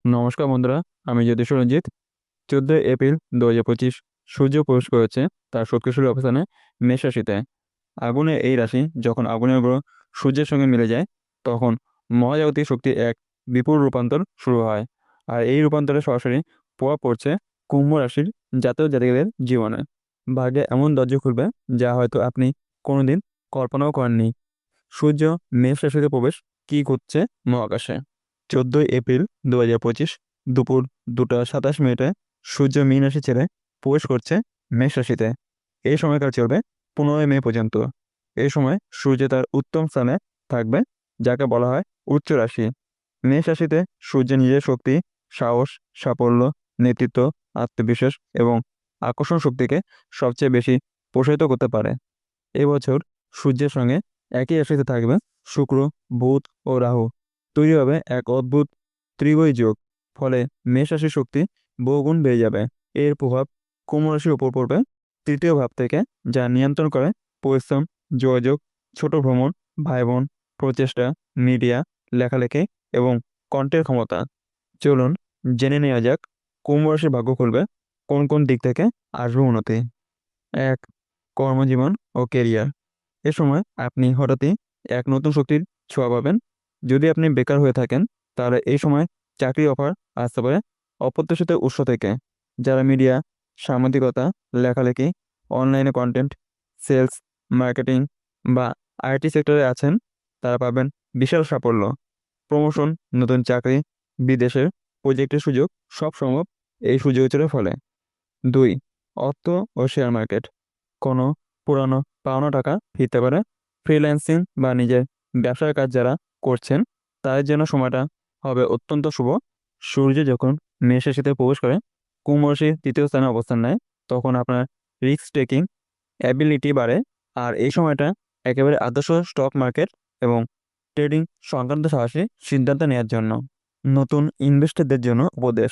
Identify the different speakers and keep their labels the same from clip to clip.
Speaker 1: নমস্কার বন্ধুরা, আমি জ্যোতিষ রঞ্জিত। 14 এপ্রিল 2025 সূর্য প্রবেশ করেছে তার শক্তিশালী অবস্থানে মেষ রাশিতে। আগুনের এই রাশি যখন আগুনের গ্রহ সূর্যের সঙ্গে মিলে যায়, তখন মহাজাগতিক শক্তির এক বিপুল রূপান্তর শুরু হয়। আর এই রূপান্তরে সরাসরি প্রভাব পড়ছে কুম্ভ রাশির জাতক জাতিকাদের জীবনে। ভাগ্যে এমন দরজা খুলবে যা হয়তো আপনি কোনোদিন কল্পনাও করেননি। সূর্য মেষ রাশিতে প্রবেশ কি করছে মহাকাশে? 14 এপ্রিল 2025 দুপুর 2টা 27 মিনিটে সূর্য মীন রাশি ছেড়ে প্রবেশ করছে মেষ রাশিতে। এই সময়কাল চলবে 15 মে পর্যন্ত। এই সময় সূর্য তার উত্তম স্থানে থাকবে, যাকে বলা হয় উচ্চ রাশি। মেষ রাশিতে সূর্য নিজের শক্তি, সাহস, সাফল্য, নেতৃত্ব, আত্মবিশ্বাস এবং আকর্ষণ শক্তিকে সবচেয়ে বেশি প্রসারিত করতে পারে। এবছর সূর্যের সঙ্গে একই রাশিতে থাকবে শুক্র, বুধ ও রাহু। তৈরি হবে এক অদ্ভুত ত্রিগোই যোগ। ফলে মেষ রাশির শক্তি বহুগুণ বেড়ে যাবে। এর প্রভাব কুম্ভ রাশির উপর পড়বে তৃতীয় ভাব থেকে, যা নিয়ন্ত্রণ করে পরিশ্রম, যোগাযোগ, ছোট ভ্রমণ, ভাই বোন, প্রচেষ্টা, মিডিয়া, লেখালেখি এবং কণ্ঠের ক্ষমতা। চলুন জেনে নেওয়া যাক কুম্ভ রাশির ভাগ্য খুলবে কোন কোন দিক থেকে আসবে উন্নতি। এক, কর্মজীবন ও কেরিয়ার। এ সময় আপনি হঠাৎই এক নতুন শক্তির ছোঁয়া পাবেন। যদি আপনি বেকার হয়ে থাকেন, তাহলে এই সময় চাকরি অফার আসতে পারে অপ্রত্যাশিত উৎস থেকে। যারা মিডিয়া, সাংবাদিকতা, লেখালেখি, অনলাইনে কন্টেন্ট, সেলস, মার্কেটিং বা আইটি সেক্টরে আছেন, তারা পাবেন বিশাল সাফল্য, প্রমোশন, নতুন চাকরি, বিদেশের প্রজেক্টের সুযোগ, সব সম্ভব এই সুযোগের ফলে। দুই, অর্থ ও শেয়ার মার্কেট। কোনো পুরানো পাওনা টাকা ফিরতে পারে। ফ্রিল্যান্সিং বা নিজের ব্যবসার কাজ যারা করছেন, তাদের জন্য সময়টা হবে অত্যন্ত শুভ। সূর্য যখন মেষ রাশিতে প্রবেশ করে কুম্ভ রাশির তৃতীয় স্থানে অবস্থান নেয়, তখন আপনার রিস্ক টেকিং অ্যাবিলিটি বাড়ে। আর এই সময়টা একেবারে আদর্শ স্টক মার্কেট এবং ট্রেডিং সংক্রান্ত সাহসী সিদ্ধান্ত নেওয়ার জন্য। নতুন ইনভেস্টরদের জন্য উপদেশ: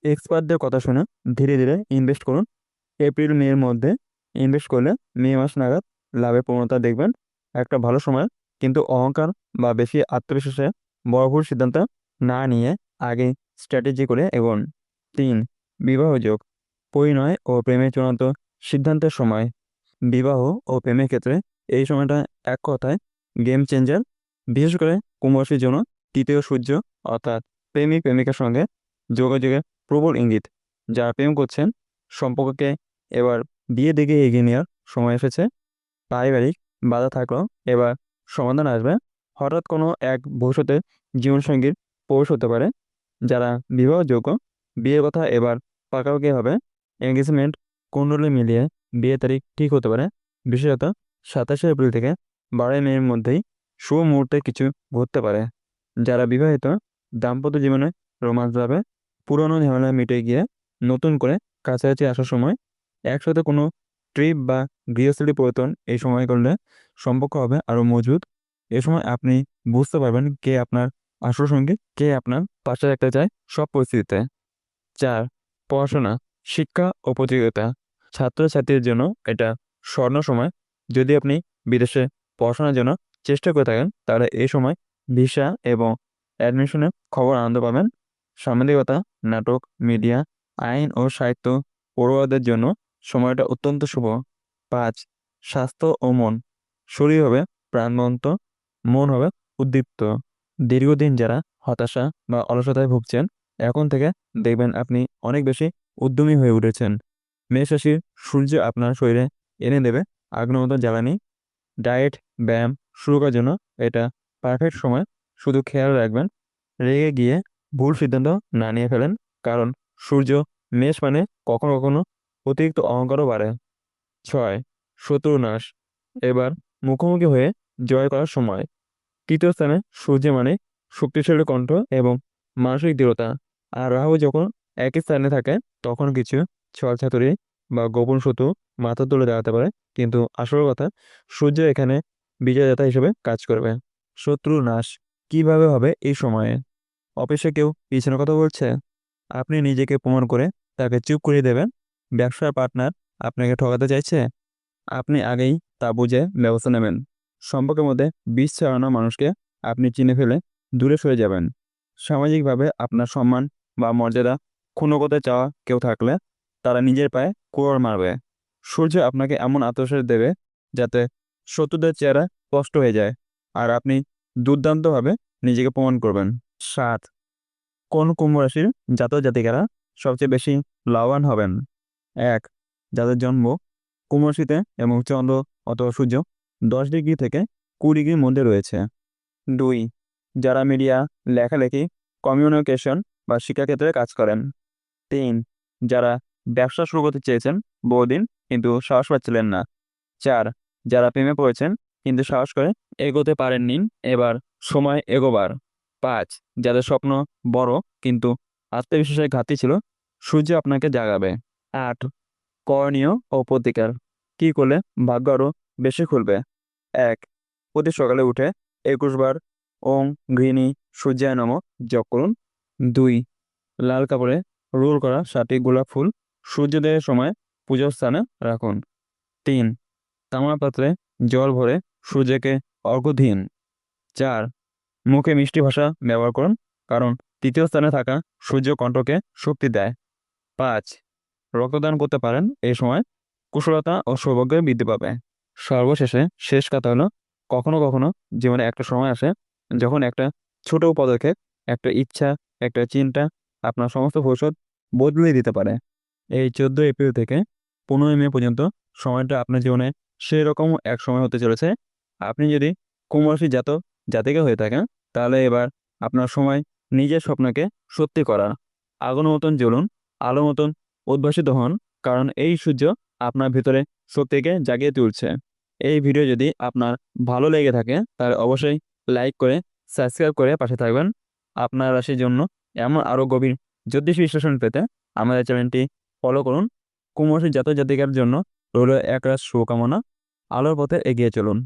Speaker 1: এক্সপার্টদের কথা শুনে ধীরে ধীরে ইনভেস্ট করুন। এপ্রিল মে এর মধ্যে ইনভেস্ট করলে মে মাস নাগাদ লাভের প্রবণতা দেখবেন। একটা ভালো সময়, কিন্তু অহংকার বা বেশি আত্মবিশ্বাসে বড় ভুল সিদ্ধান্ত না নিয়ে আগে স্ট্র্যাটেজি করে এগোন। তিন, বিবাহ যোগ, পরিণয় ও প্রেমের চূড়ান্ত সিদ্ধান্তের সময়। বিবাহ ও প্রেমের ক্ষেত্রে এই সময়টা এক কথায় গেম চেঞ্জার। বিশেষ করে কুম্ভ রাশির জন্য তৃতীয় সূর্য, অর্থাৎ প্রেমিক প্রেমিকার সঙ্গে যোগাযোগের প্রবল ইঙ্গিত। যারা প্রেম করছেন, সম্পর্ককে এবার বিয়ে দিকে এগিয়ে নেওয়ার সময় এসেছে। পারিবারিক বাধা থাকলেও এবার সমাধান আসবে। হঠাৎ কোনো এক ভবিষ্যতে জীবনসঙ্গীর প্রবেশ হতে পারে। যারা বিবাহযোগ্য, বিয়ের কথা এবার পাকাপাকি হবে। এঙ্গেজমেন্ট কুণ্ডলী মিলিয়ে বিয়ে তারিখ ঠিক হতে পারে। বিশেষত 27 এপ্রিল থেকে 12 মে এর মধ্যেই শুভ মুহূর্তে কিছু ঘটতে পারে। যারা বিবাহিত, দাম্পত্য জীবনে রোমান্স পাবে। পুরনো ঝামেলা মিটে গিয়ে নতুন করে কাছাকাছি আসার সময়। একসাথে কোনো ট্রিপ বা গৃহস্থালী পরিবর্তন এই সময় করলে সম্পর্ক হবে আরও মজবুত। এ সময় আপনি বুঝতে পারবেন কে আপনার আসল সঙ্গী, কে আপনার পাশে রাখতে চায় সব পরিস্থিতিতে। 4, পড়াশোনা, শিক্ষা ও প্রতিযোগিতা। ছাত্রছাত্রীদের জন্য এটা স্বর্ণ সময়। যদি আপনি বিদেশে পড়াশোনার জন্য চেষ্টা করে থাকেন, তাহলে এই সময় ভিসা এবং অ্যাডমিশনের খবর আনন্দ পাবেন। সাংবাদিকতা, নাটক, মিডিয়া, আইন ও সাহিত্য পড়ুয়াদের জন্য সময়টা অত্যন্ত শুভ। 5, স্বাস্থ্য ও মন। শরীর হবে প্রাণবন্ত, মন হবে উদ্দীপ্ত। দীর্ঘদিন যারা হতাশা বা অলসতায় ভুগছেন, এখন থেকে দেখবেন আপনি অনেক বেশি উদ্যমী হয়ে উঠেছেন। মেষ রাশির সূর্য আপনার শরীরে এনে দেবে আগ্রহত জ্বালানি। ডায়েট, ব্যায়াম শুরু করার জন্য এটা পারফেক্ট সময়। শুধু খেয়াল রাখবেন রেগে গিয়ে ভুল সিদ্ধান্ত না নিয়ে ফেলেন, কারণ সূর্য মেষ মানে কখনো কখনো অতিরিক্ত অহংকারও বাড়ে। 6, শত্রু নাশ। এবার মুখোমুখি হয়ে জয় করার সময়। তৃতীয় স্থানে সূর্য মানে শক্তিশালী কণ্ঠ এবং মানসিক দৃঢ়তা। আর রাহু যখন একই স্থানে থাকে, তখন কিছু ছলচাতুরি বা গোপন শত্রু মাথা তুলে দাঁড়াতে পারে। কিন্তু আসল কথা, সূর্য এখানে বিজয়দাতা হিসেবে কাজ করবে। শত্রু নাশ কিভাবে হবে এই সময়ে? অফিসে কেউ পিছনে কথা বলছে, আপনি নিজেকে প্রমাণ করে তাকে চুপ করিয়ে দেবেন। ব্যবসার পার্টনার আপনাকে ঠকাতে চাইছে, আপনি আগেই তা বুঝে ব্যবস্থা নেবেন। সম্পর্কের মধ্যে বিষ ছড়ানো মানুষকে আপনি চিনে ফেলে দূরে সরে যাবেন। সামাজিকভাবে আপনার সম্মান বা মর্যাদা ক্ষুণ্ণ করতে চাওয়া কেউ থাকলে তারা নিজের পায়ে কুড়াল মারবে। সূর্য আপনাকে এমন আত্মবিশ্বাস দেবে যাতে শত্রুদের চেহারা স্পষ্ট হয়ে যায় আর আপনি দুর্দান্তভাবে নিজেকে প্রমাণ করবেন। 7. কোন কুম্ভ রাশির জাতক জাতিকারা সবচেয়ে বেশি লাভবান হবেন? 1. যাদের জন্ম কুম্ভ রাশিতে এবং চন্দ্র অথবা সূর্য 10 ডিগ্রি থেকে 20 ডিগ্রির মধ্যে রয়েছে। 2. যারা মিডিয়া, লেখালেখি, কমিউনিকেশন বা শিক্ষাক্ষেত্রে কাজ করেন। 3. যারা ব্যবসা শুরু করতে চেয়েছেন বহুদিন কিন্তু সাহস পাচ্ছিলেন না। 4. যারা প্রেমে পড়েছেন কিন্তু সাহস করে এগোতে পারেননি, এবার সময় এগোবার। 5. যাদের স্বপ্ন বড় কিন্তু আত্মবিশ্বাসের ঘাটতি ছিল, সূর্য আপনাকে জাগাবে। 8. করণীয় ও প্রতিকার কী করলে ভাগ্য আরও বেশি খুলবে? 1. প্রতি সকালে উঠে 21 বার ওং গৃহিণী সূর্যায় নমঃ জপ করুন। 2. লাল কাপড়ে রোল করা 7টি গোলাপ ফুল সূর্যোদয়ের সময় পুজোর স্থানে রাখুন। 3. তামার পাত্রে জল ভরে সূর্যকে অর্ঘ্য দিন। 4. মুখে মিষ্টি ভাষা ব্যবহার করুন, কারণ তৃতীয় স্থানে থাকা সূর্য কণ্ঠকে শক্তি দেয়। 5. রক্তদান করতে পারেন, এই সময় কুশলতা ও সৌভাগ্য বৃদ্ধি পাবে। সর্বশেষে শেষ কথা হলো, কখনো কখনো জীবনে একটা সময় আসে যখন একটা ছোট পদক্ষেপ, একটা ইচ্ছা, একটা চিন্তা আপনার সমস্ত ভবিষ্যৎ বদলে দিতে পারে। এই 14 এপ্রিল থেকে 15 মে পর্যন্ত সময়টা আপনার জীবনে সেই রকম এক সময় হতে চলেছে। আপনি যদি কুম্ভ রাশির জাতক জাতিকা হয়ে থাকেন, তাহলে এবার আপনার সময় নিজের স্বপ্নকে সত্যি করার। আগুনের মতন জ্বলুন, আলোর মতন উদ্ভাসিত হন, কারণ এই সূর্য আপনার ভিতরে শক্তিকে জাগিয়ে তুলছে। এই ভিডিও যদি আপনার ভালো লেগে থাকে তাহলে অবশ্যই লাইক করে সাবস্ক্রাইব করে পাশে থাকবেন। আপনার রাশির জন্য এমন আরও গভীর জ্যোতিষ বিশ্লেষণ পেতে আমাদের চ্যানেলটি ফলো করুন। কুম্ভ রাশির জাতক জাতিকার জন্য রইল একরাশ শুভকামনা। আলোর পথে এগিয়ে চলুন।